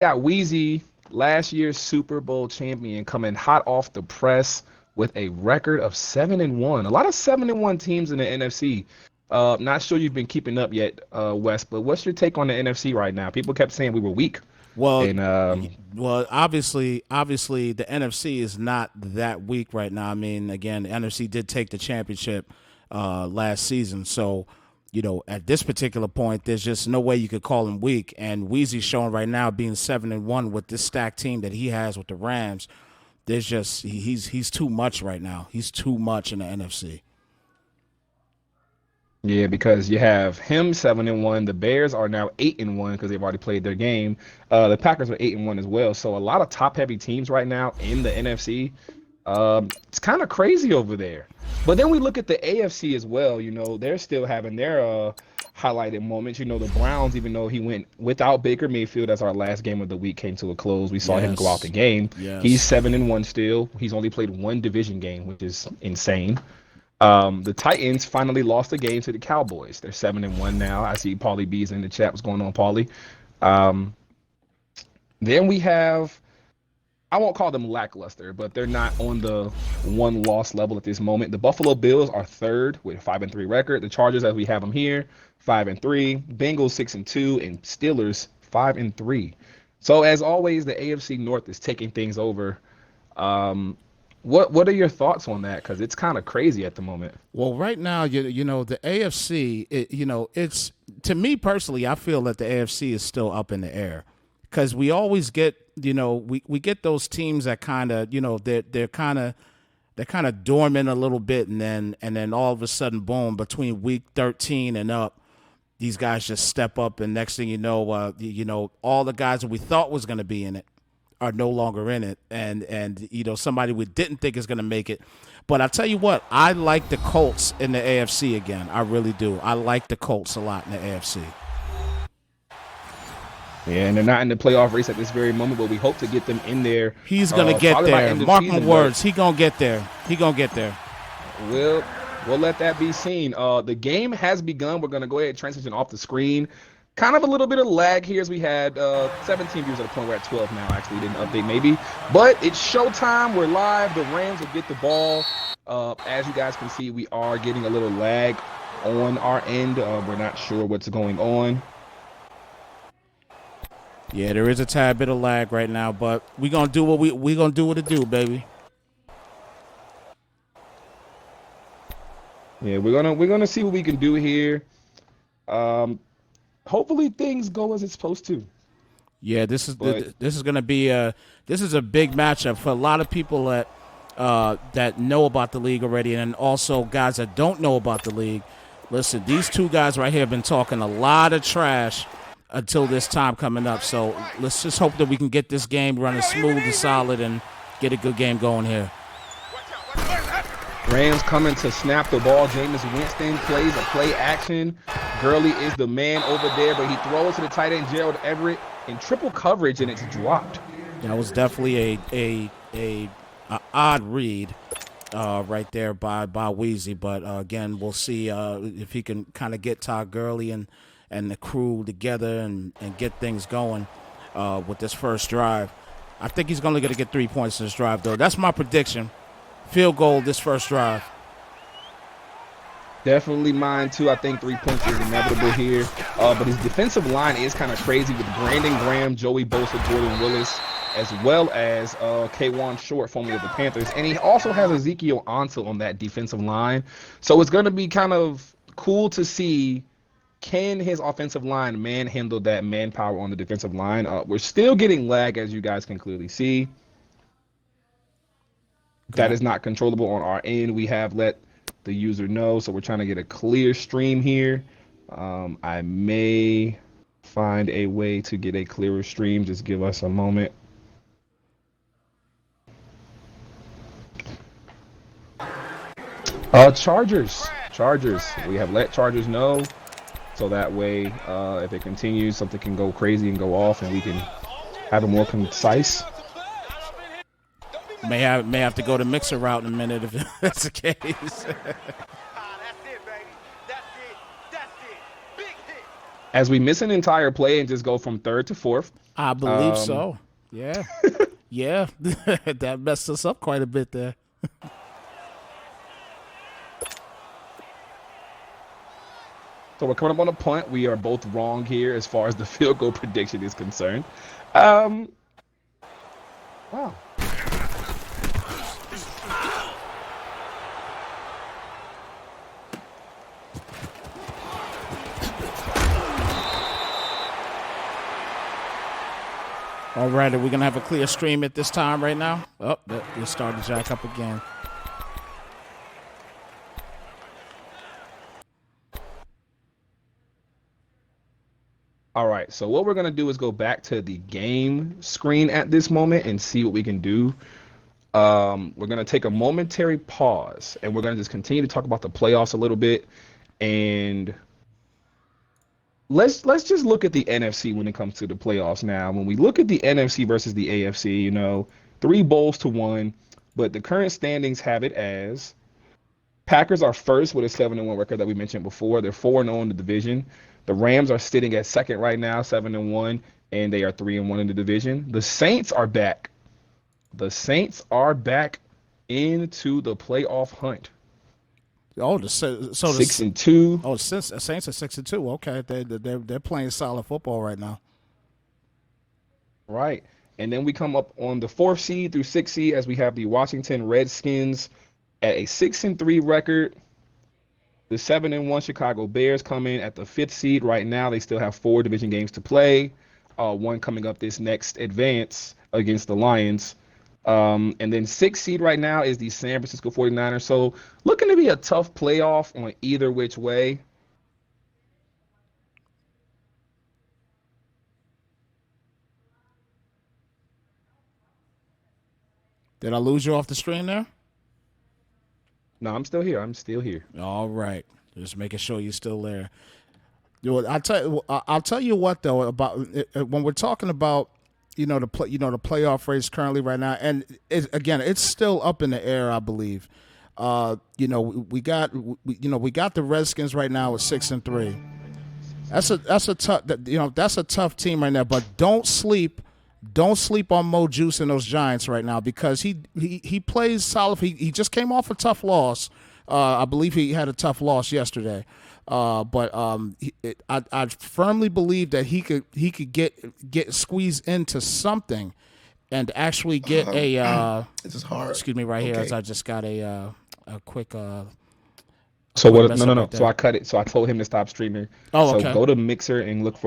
got Wheezy, last year's Super Bowl champion, coming hot off the press with a record of 7-1. A lot of 7-1 teams in the NFC. Not sure you've been keeping up yet, Wes, but what's your take on the NFC right now? People kept saying we were weak, Well, and well, obviously, the NFC is not that weak right now. I mean, again, the NFC did take the championship last season, so at this particular point, there's just no way you could call him weak. And Weezy's showing right now being 7-1 with this stacked team that he has with the Rams. There's just he's too much right now. He's too much in the NFC. yeah, because you have him 7-1. The Bears are now 8-1 because they've already played their game. The Packers are 8-1 as well. So a lot of top-heavy teams right now in the NFC. It's kind of crazy over there. But then we look at the AFC as well. They're still having their highlighted moments. The Browns, even though he went without Baker Mayfield as our last game of the week came to a close, we saw him go out the Yes, game. He's yes. 7-1 still. He's only played one division game, which is insane. The Titans finally lost the game to the Cowboys. They're 7-1 now. I see Paulie B's in the chat. What's going on, Paulie? Um, then we have, I won't call them lackluster, but they're not on the one loss level at this moment. The Buffalo Bills are third with a 5-3 record. The Chargers, as we have them here, 5-3. Bengals 6-2, and Steelers 5-3. So as always, the AFC North is taking things over. Um, what are your thoughts on that? Because it's kind of crazy at the moment. Well, right now, the AFC, it's to me personally, I feel that the AFC is still up in the air because we always get, we get those teams that kind of, they're kind of dormant a little bit, and then all of a sudden, boom, between week 13 and up, these guys just step up, and next thing you know, all the guys that we thought was going to be in it are no longer in it, and somebody we didn't think is going to make it. But I tell you what, I like the Colts in the AFC again. I really do. I like the Colts a lot in the AFC. Yeah, and they're not in the playoff race at this very moment, but we hope to get them in there He's gonna get probably by there. end of Mark my season. But words. He gonna get there. He gonna get there. we'll we'll let that be seen. The game has begun. We're gonna go ahead and transition off the screen. Kind of a little bit of lag here as we had 17 viewers at the point. We're at 12 now. Actually, didn't update maybe, but it's showtime. We're live. The Rams will get the ball. As you guys can see, we are getting a little lag on our end. We're not sure what's going on. Yeah, there is a tad bit of lag right now, but we gonna do what we gonna do what it do, baby. Yeah, we're gonna see what we can do here. Um, Hopefully things go as it's supposed to. Yeah, But this is gonna be this is a big matchup for a lot of people that know about the league already, and also guys that don't know about the league. Listen, these two guys right here have been talking a lot of trash until this time coming up. So let's just hope that we can get this game running smooth and solid and get a good game going here. Rams coming to snap the ball. Jameis Winston plays a play action. Gurley is the man over there, but he throws to the tight end Gerald Everett in triple coverage, and it's dropped. That was definitely a odd read right there by Weezy. But again, we'll see if he can kind of get Todd Gurley and the crew together and get things going with this first drive. I think he's only going to get 3 points in this drive, though. That's my prediction. Field goal this first drive. Definitely mine too. I think 3 points is inevitable here. But his defensive line is kind of crazy with Brandon Graham, Joey Bosa, Jordan Willis, as well as K'Wan Short, formerly of the Panthers. And he also has Ezekiel Ansah on that defensive line. So it's going to be kind of cool to see, can his offensive line manhandle that manpower on the defensive line. We're still getting lag, as you guys can clearly see. That Okay. is not controllable on our end. We have let the user know, so we're trying to get a clear stream here. I may find a way to get a clearer stream. Just give us a moment. Chargers. We have let Chargers know, so that way, if it continues, something can go crazy and go off, and we can have it more concise. May have to go to mixer route in a minute if that's the case. as we miss an entire play and just go from third to fourth. I believe so. Yeah. Yeah. That messed us up quite a bit there. So we're coming up on a punt. We are both wrong here as far as the field goal prediction is concerned. Wow. All right, are we going to have a clear stream at this time right now? Oh, we started to jack up again. All right, so what we're going to do is go back to the game screen at this moment and see what we can do. We're going to take a momentary pause, and we're going to just continue to talk about the playoffs a little bit. And let's just look at the NFC when it comes to the playoffs now. When we look at the NFC versus the AFC, you know, 3 bowls to 1, but the current standings have it as Packers are first with a 7-1 record that we mentioned before. They're 4-0 in the division. The Rams are sitting at second right now, 7-1, and they are 3-1 in the division. The Saints are back. The Saints are back into the playoff hunt. Oh, so 6-2. Oh, Saints are 6-2. Okay, they're playing solid football right now. Right, and then we come up on the 4th seed through 6th seed as we have the Washington Redskins at a 6-3 record. The 7-1 Chicago Bears come in at the 5th seed right now. They still have 4 division games to play. One coming up this next advance against the Lions. And then 6th seed right now is the San Francisco 49ers. So looking to be a tough playoff on either which way. Did I lose you off the screen there? No, I'm still here. All right, just making sure you're still there. I'll tell you what though about when we're talking about the playoff race currently right now, and it's still up in the air, I believe. We got the Redskins right now at 6-3. That's a tough team right now. But don't sleep on Mo Juice and those Giants right now, because he plays solid. He just came off a tough loss. I believe he had a tough loss yesterday. But I firmly believe that he could get squeezed into something and actually get this is hard. Excuse me, right here, as I just got a quick. So what? No. So I cut it. So I told him to stop streaming. Oh, so okay. Go to Mixer and look for